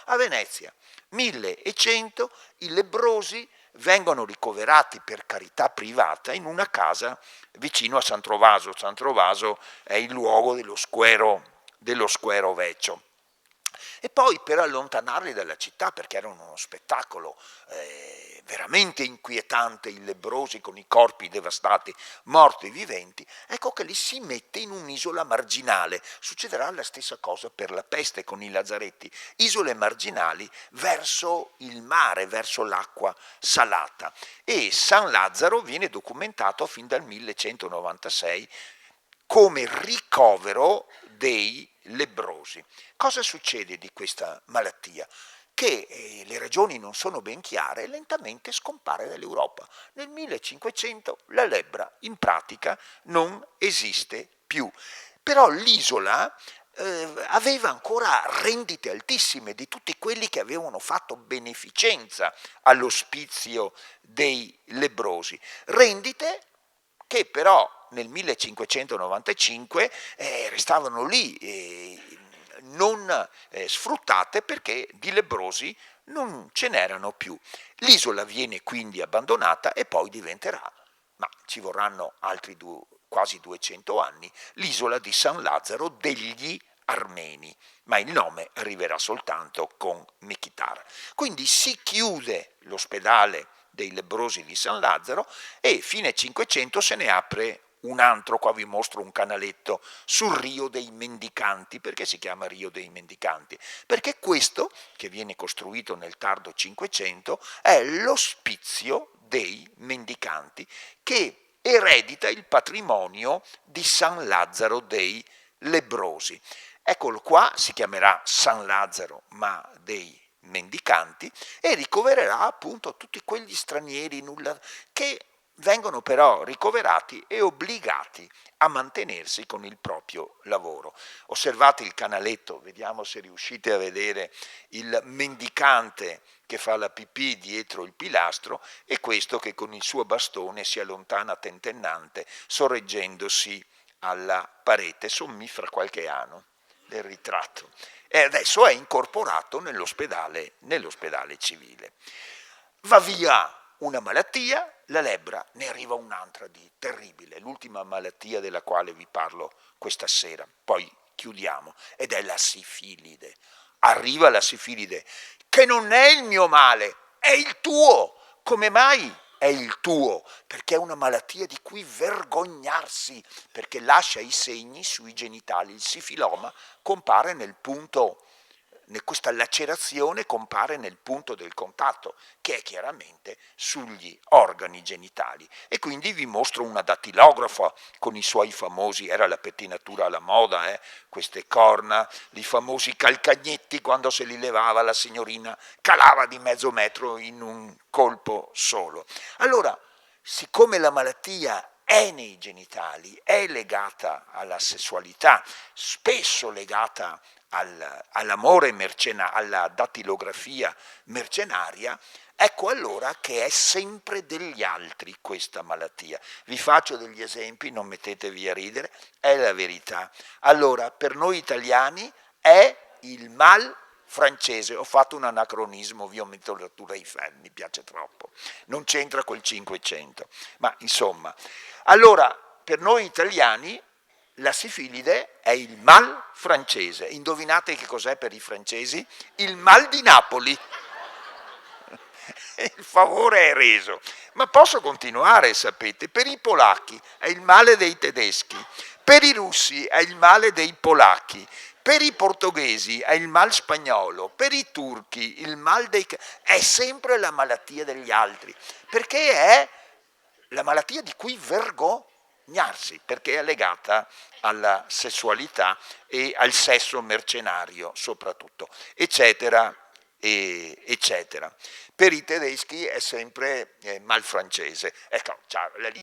A Venezia, 1100, i lebbrosi vengono ricoverati per carità privata in una casa vicino a San Trovaso. San Trovaso è il luogo dello squero Vecchio. E poi per allontanarli dalla città, perché erano uno spettacolo veramente inquietante, i lebbrosi con i corpi devastati, morti e viventi, ecco che li si mette in un'isola marginale. Succederà la stessa cosa per la peste con i lazzaretti, isole marginali verso il mare, verso l'acqua salata. E San Lazzaro viene documentato fin dal 1196 come ricovero dei lebbrosi. Cosa succede di questa malattia? Che le ragioni non sono ben chiare e lentamente scompare dall'Europa. Nel 1500 la lebbra in pratica non esiste più. Però l'isola aveva ancora rendite altissime di tutti quelli che avevano fatto beneficenza all'ospizio dei lebbrosi. Rendite che però nel 1595 restavano lì non sfruttate perché di lebbrosi non ce n'erano più. L'isola viene quindi abbandonata e poi diventerà, ma ci vorranno altri quasi 200 anni, l'isola di San Lazzaro degli Armeni, ma il nome arriverà soltanto con Mikitar. Quindi si chiude l'ospedale dei lebbrosi di San Lazzaro e fine 500 se ne apre un altro, qua vi mostro un canaletto, sul Rio dei Mendicanti. Perché si chiama Rio dei Mendicanti? Perché questo, che viene costruito nel tardo 500, è l'ospizio dei mendicanti che eredita il patrimonio di San Lazzaro dei lebbrosi. Eccolo qua, si chiamerà San Lazzaro ma dei mendicanti e ricovererà appunto tutti quegli stranieri che vengono però ricoverati e obbligati a mantenersi con il proprio lavoro. Osservate il canaletto, vediamo se riuscite a vedere il mendicante che fa la pipì dietro il pilastro e questo che con il suo bastone si allontana tentennante sorreggendosi alla parete. Sommi fra qualche anno del ritratto. E adesso è incorporato nell'ospedale civile. Va via una malattia, la lebbra, ne arriva un'altra di terribile, l'ultima malattia della quale vi parlo questa sera, poi chiudiamo, ed è la sifilide. Arriva la sifilide, che non è il mio male, è il tuo. Come mai è il tuo? Perché è una malattia di cui vergognarsi, perché lascia i segni sui genitali. Il sifiloma compare nel punto, questa lacerazione compare nel punto del contatto, che è chiaramente sugli organi genitali. E quindi vi mostro una dattilografa con i suoi famosi, era la pettinatura alla moda, queste corna, i famosi calcagnetti, quando se li levava la signorina calava di mezzo metro in un colpo solo. Allora, siccome la malattia è nei genitali, è legata alla sessualità, spesso legata all'amore mercenario, alla dattilografia mercenaria, ecco allora che è sempre degli altri questa malattia. Vi faccio degli esempi, non mettetevi a ridere, è la verità. Allora, per noi italiani è il mal francese. Ho fatto un anacronismo, vi ho messo la Tour Eiffel, mi piace troppo, non c'entra col 500, ma insomma. Allora, per noi italiani la sifilide è il mal francese. Indovinate che cos'è per i francesi? Il mal di Napoli. Il favore è reso. Ma posso continuare, sapete? Per i polacchi è il male dei tedeschi, per i russi è il male dei polacchi, per i portoghesi è il mal spagnolo, per i turchi il mal dei... è sempre la malattia degli altri, perché è la malattia di cui vergognarsi, perché è legata alla sessualità e al sesso mercenario soprattutto, eccetera, eccetera. Per i tedeschi è sempre mal francese. Ecco, la